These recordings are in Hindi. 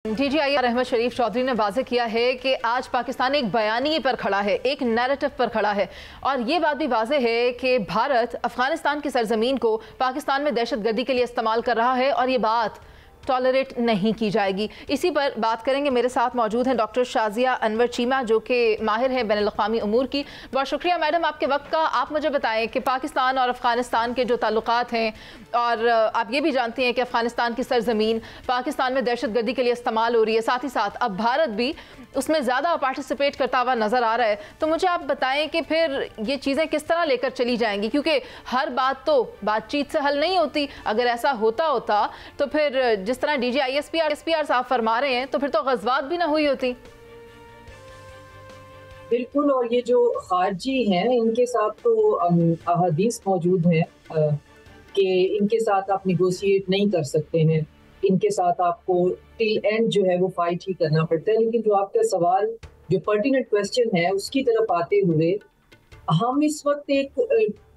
DGIR अहमद शरीफ चौधरी ने वाज़ेह किया है कि आज पाकिस्तान एक बयानिए पर खड़ा है, एक नैरेटिव पर खड़ा है और ये बात भी वाज़ेह है कि भारत अफगानिस्तान की सरजमीन को पाकिस्तान में दहशतगर्दी के लिए इस्तेमाल कर रहा है और ये बात टॉलरेट नहीं की जाएगी। इसी पर बात करेंगे। मेरे साथ मौजूद हैं डॉक्टर शाजिया अनवर चीमा जो कि माहिर है बैनुल-अक़वामी उमूर की। बहुत शुक्रिया मैडम आपके वक्त का। आप मुझे बताएं कि पाकिस्तान और अफगानिस्तान के जो ताल्लुकात हैं और आप ये भी जानती हैं कि अफगानिस्तान की सरजमीन पाकिस्तान में दहशतगर्दी के लिए इस्तेमाल हो रही है, साथ ही साथ अब भारत भी उसमें ज़्यादा पार्टिसिपेट करता हुआ नज़र आ रहा है। तो मुझे आप बताएं कि फिर ये चीज़ें किस तरह लेकर चली जाएंगी, क्योंकि हर बात तो बातचीत से हल नहीं होती। अगर ऐसा होता तो फिर जिस तरह DGISPR साहब फरमा रहे हैं तो फिर तो गज़वात भी ना हुई होती। बिल्कुल, और ये जो खारजी हैं इनके साथ तो अहादीस मौजूद हैं कि इनके साथ आप निगोशिएट नहीं कर सकते हैं, इनके साथ आपको टिल एंड जो है वो फाइट ही करना पड़ता है। लेकिन जो आपका सवाल, जो पर्टिनेंट क्वेश्चन है, उसकी तरफ आते हुए हम इस वक्त एक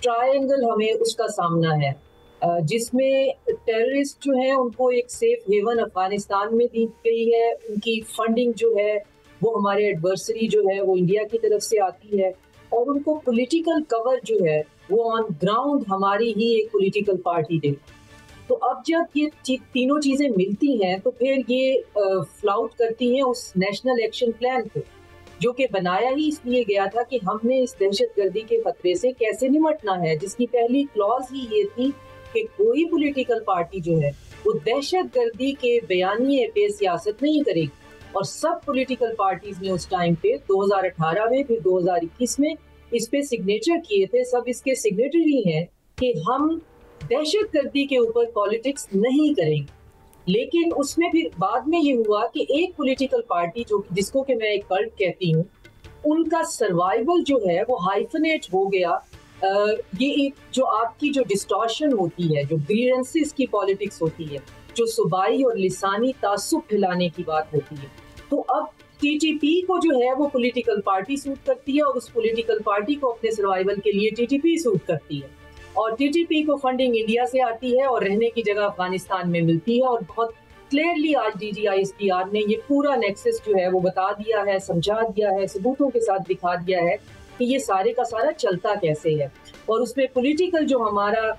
ट्रायंगल हमें उसका सामना है जिसमें टेररिस्ट जो हैं उनको एक सेफ हेवन अफगानिस्तान में दी गई है। उनकी फंडिंग जो है वो हमारे एडवर्सरी जो है वो इंडिया की तरफ से आती है और उनको पॉलिटिकल कवर जो है वो ऑन ग्राउंड हमारी ही एक पॉलिटिकल पार्टी दे। तो अब जब ये तीनों चीज़ें मिलती हैं तो फिर ये फ्लाउट करती हैं उस नेशनल एक्शन प्लान को, जो कि बनाया ही इसलिए गया था कि हमने इस दहशतगर्दी के खतरे से कैसे निपटना है, जिसकी पहली क्लॉज ही ये थी कि कोई पॉलिटिकल पार्टी जो है वो दहशतगर्दी के बयानिए पे सियासत नहीं करेगी। और सब पॉलिटिकल पार्टीज ने उस टाइम पे 2018 में फिर 2021 में इस पे सिग्नेचर किए थे। सब इसके सिग्नेटरी हैं कि हम दहशतगर्दी के ऊपर पॉलिटिक्स नहीं करेंगे। लेकिन उसमें फिर बाद में ये हुआ कि एक पॉलिटिकल पार्टी जो जिसको कि मैं एक कल्ट कहती हूँ, उनका सर्वाइवल जो है वो हाइफनेट हो गया। ये एक जो आपकी जो डिस्टॉर्शन होती है, जो ग्रीवेंसेस की पॉलिटिक्स होती है, जो सूबाई और लिसानी तासुब फैलाने की बात होती है, तो अब TTP को जो है वो पॉलिटिकल पार्टी सूट करती है और उस पॉलिटिकल पार्टी को अपने सर्वाइवल के लिए TTP सूट करती है। और TTP को फंडिंग इंडिया से आती है और रहने की जगह अफगानिस्तान में मिलती है। और बहुत क्लियरली आज DGISPR ने ये पूरा नेक्सस जो है वो बता दिया है, समझा दिया है, सबूतों के साथ दिखा दिया है कि ये सारे का सारा चलता कैसे है। और उसमें पॉलिटिकल जो हमारा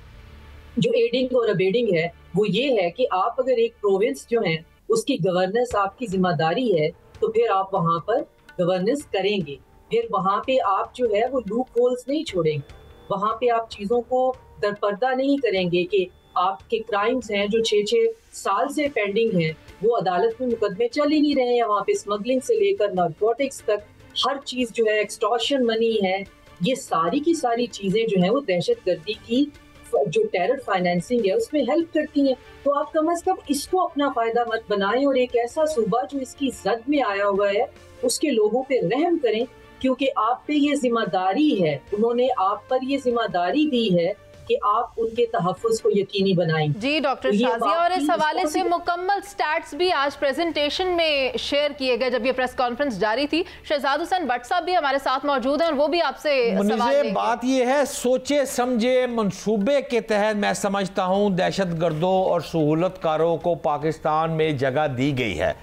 जो एडिंग और अबेडिंग है वो ये है कि आप अगर एक प्रोविंस जो है उसकी गवर्नेंस आपकी जिम्मेदारी है तो फिर आप वहाँ पर गवर्नेंस करेंगे। फिर वहाँ पे आप जो है वो लूप होल्स नहीं छोड़ेंगे, वहाँ पे आप चीज़ों को दरपर्दा नहीं करेंगे कि आपके क्राइम्स हैं जो 6-6 साल से पेंडिंग हैं, वो अदालत में मुकदमे चल ही नहीं रहे हैं। वहाँ पे स्मगलिंग से लेकर नारकोटिक्स तक हर चीज़ जो है, एक्सटॉर्शन मनी है, ये सारी की सारी चीज़ें जो है वो दहशतगर्दी की जो टेरर फाइनेंसिंग है उसमें हेल्प करती हैं। तो आप कम से कम इसको अपना फायदा मत बनाएं और एक ऐसा सूबा जो इसकी जद में आया हुआ है उसके लोगों पे रहम करें, क्योंकि आप पे ये जिम्मेदारी है, उन्होंने आप पर ये जिम्मेदारी दी है कि आप उनके तहफ़्फ़ुज़ को यकीनी बनाएं। जी डॉक्टर तो शाजिया, और इस हवाले से मुकम्मल स्टैट्स भी आज प्रेजेंटेशन में शेयर किए गए जब ये प्रेस कॉन्फ्रेंस जारी थी। शहजाद हुसैन भट्ट साहब भी हमारे साथ मौजूद हैं और वो भी आपसे सवाल लेंगे। बात ये है, सोचे समझे मंसूबे के तहत मैं समझता हूँ दहशतगर्दों और सहूलतकारों को पाकिस्तान में जगह दी गई है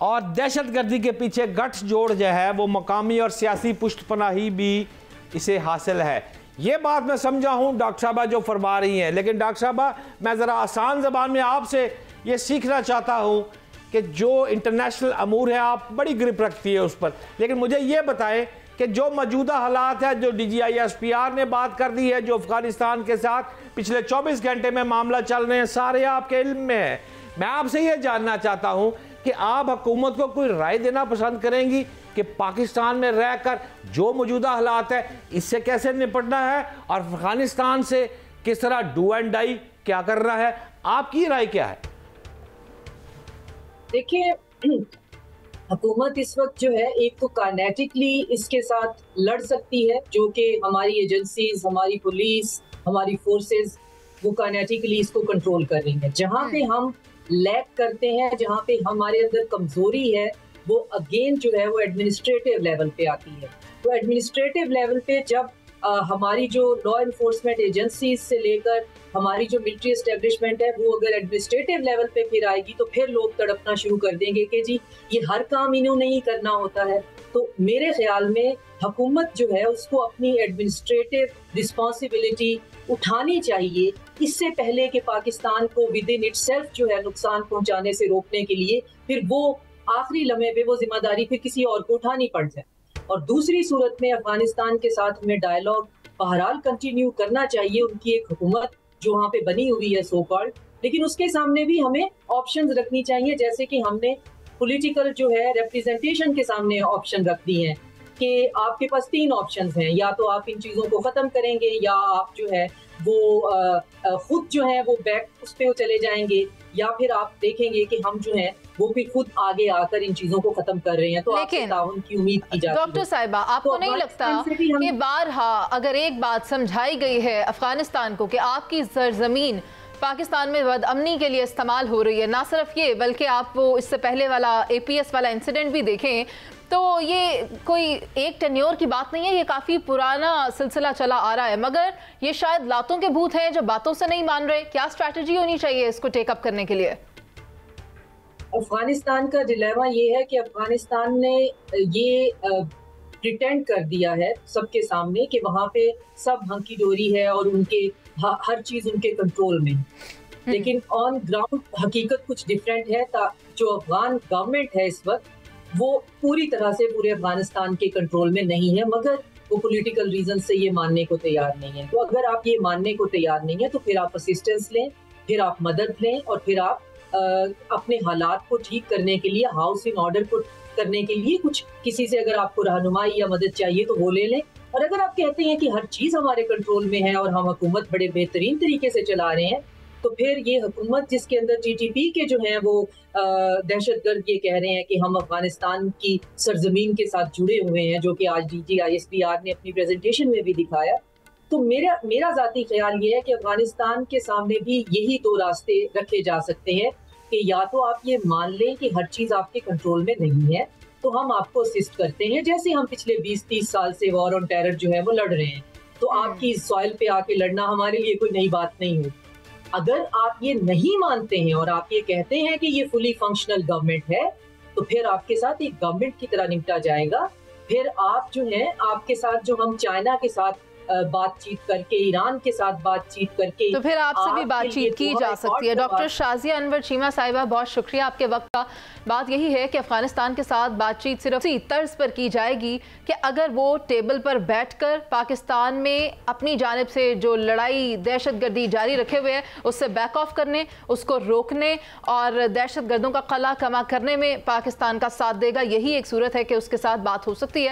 और दहशतगर्दी के पीछे गठजोड़ जो है वो मकामी और सियासी पुष्टपनाही भी इसे हासिल है। ये बात मैं समझा हूँ डॉक्टर साहबा जो फरमा रही हैं, लेकिन डॉक्टर साहबा मैं ज़रा आसान ज़बान में आपसे ये सीखना चाहता हूँ कि जो इंटरनेशनल अमूर है आप बड़ी ग्रिप रखती है उस पर, लेकिन मुझे ये बताएं कि जो मौजूदा हालात है, जो DGISPR ने बात कर दी है, जो अफगानिस्तान के साथ पिछले 24 घंटे में मामला चल रहे हैं, सारे आपके इल्म में है। मैं आपसे ये जानना चाहता हूँ कि आप हुकूमत को कोई राय देना पसंद करेंगी कि पाकिस्तान में रहकर जो मौजूदा हालात है इससे कैसे निपटना है और अफगानिस्तान से किस तरह डू एंड डाई क्या करना है, आपकी राय क्या है? देखिए, हुकूमत इस वक्त जो है एक तो काइनेटिकली इसके साथ लड़ सकती है, जो कि हमारी एजेंसीज, हमारी पुलिस, हमारी फोर्सेस वो काइनेटिकली इसको कंट्रोल कर रही है। जहाँ पे हम लैक करते हैं, जहाँ पे हमारे अंदर कमजोरी है, वो अगेन जो है वो एडमिनिस्ट्रेटिव लेवल पे आती है। तो एडमिनिस्ट्रेटिव लेवल पे जब हमारी जो लॉ इन्फोर्समेंट एजेंसीज से लेकर हमारी जो मिलिट्री एस्टेब्लिशमेंट है वो अगर एडमिनिस्ट्रेटिव लेवल पे फिर आएगी तो फिर लोग तड़पना शुरू कर देंगे कि जी ये हर काम इन्होंने ही करना होता है। तो मेरे ख्याल में हुकूमत जो है उसको अपनी एडमिनिस्ट्रेटिव रिस्पॉन्सिबिलिटी उठानी चाहिए, इससे पहले कि पाकिस्तान को विद इन इटसेल्फ जो है नुकसान पहुंचाने से रोकने के लिए फिर वो आखिरी लम्हे पे वो जिम्मेदारी फिर किसी और को उठानी पड़ जाए। और दूसरी सूरत में अफगानिस्तान के साथ हमें डायलॉग बहरहाल कंटिन्यू करना चाहिए। उनकी एक हुकूमत जो वहाँ पे बनी हुई है सो कॉल्ड, लेकिन उसके सामने भी हमें ऑप्शंस रखनी चाहिए, जैसे कि हमने पॉलिटिकल जो है रिप्रेजेंटेशन के सामने ऑप्शन रख दिए हैं कि आपके पास 3 ऑप्शंस हैं, या तो आप इन चीज़ों को ख़त्म करेंगे या आप जो है वो खुद जो है वो बैक उस पर चले जाएंगे, या फिर आप देखेंगे कि हम जो है वो भी खुद आगे आकर इन चीजों को खत्म कर रहे हैं। तो आपसे ताउन की उम्मीद की जाती है। डॉक्टर साहिबा, आपको नहीं लगता कि बारहा अगर एक बात समझाई गई है अफगानिस्तान को कि आपकी सरजमीन पाकिस्तान में बदअमनी के लिए इस्तेमाल हो रही है, ना सिर्फ ये बल्कि आप वो इससे पहले वाला APS वाला इंसिडेंट भी देखें तो ये कोई एक टेन्योर की बात नहीं है, ये काफ़ी पुराना सिलसिला चला आ रहा है, मगर ये शायद लातों के भूत हैं जो बातों से नहीं मान रहे। क्या स्ट्रैटेजी होनी चाहिए इसको टेकअप करने के लिए? अफगानिस्तान का डिलेमा ये है कि अफगानिस्तान ने ये प्रिटेंड कर दिया है सबके सामने कि वहाँ पे सब हंकी डोरी है और उनके हर चीज़ उनके कंट्रोल में, लेकिन ऑन ग्राउंड हकीकत कुछ डिफरेंट है। जो अफगान गवर्नमेंट है इस वक्त वो पूरी तरह से पूरे अफगानिस्तान के कंट्रोल में नहीं है, मगर वो पॉलिटिकल रीजन से ये मानने को तैयार नहीं है। तो अगर आप ये मानने को तैयार नहीं है तो फिर आप असिस्टेंस लें, फिर आप मदद लें और फिर आप अपने हालात को ठीक करने के लिए, हाउस इन ऑर्डर को करने के लिए कुछ किसी से अगर आपको रहनुमाई या मदद चाहिए तो वो ले लें। और अगर आप कहते हैं कि हर चीज़ हमारे कंट्रोल में है और हम हुकूमत बड़े बेहतरीन तरीके से चला रहे हैं, तो फिर ये हुकूमत जिसके अंदर TTP के जो हैं वो दहशतगर्द ये कह रहे हैं कि हम अफगानिस्तान की सरजमीन के साथ जुड़े हुए हैं, जो कि आज DG ISPR ने अपनी प्रेजेंटेशन में भी दिखाया। तो मेरा ज़ाती ख्याल ये है कि अफगानिस्तान के सामने भी यही 2 रास्ते रखे जा सकते हैं कि या तो आप ये मान लें कि हर चीज़ आपके कंट्रोल में नहीं है तो हम आपको असिस्ट करते हैं, जैसे हम पिछले 20-30 साल से वॉर ऑन टेरर जो है वो लड़ रहे हैं, तो आपकी सॉइल पे आके लड़ना हमारे लिए कोई नई बात नहीं है। अगर आप ये नहीं मानते हैं और आप ये कहते हैं कि ये फुली फंक्शनल गवर्नमेंट है, तो फिर आपके साथ एक गवर्नमेंट की तरह निपटा जाएगा। फिर आप जो है आपके साथ जो हम चाइना के साथ बातचीत करके, ईरान के साथ बातचीत करके, तो फिर आपसे भी बातचीत की जा सकती है। डॉक्टर शाजिया अनवर चीमा साहिबा, बहुत शुक्रिया आपके वक्त का। बात यही है कि अफगानिस्तान के साथ बातचीत सिर्फ इसी तर्ज पर की जाएगी कि अगर वो टेबल पर बैठकर पाकिस्तान में अपनी जानिब से जो लड़ाई दहशतगर्दी जारी रखे हुए है उससे बैक ऑफ करने, उसको रोकने और दहशतगर्दों का कला कमा करने में पाकिस्तान का साथ देगा। यही एक सूरत है कि उसके साथ बात हो सकती है।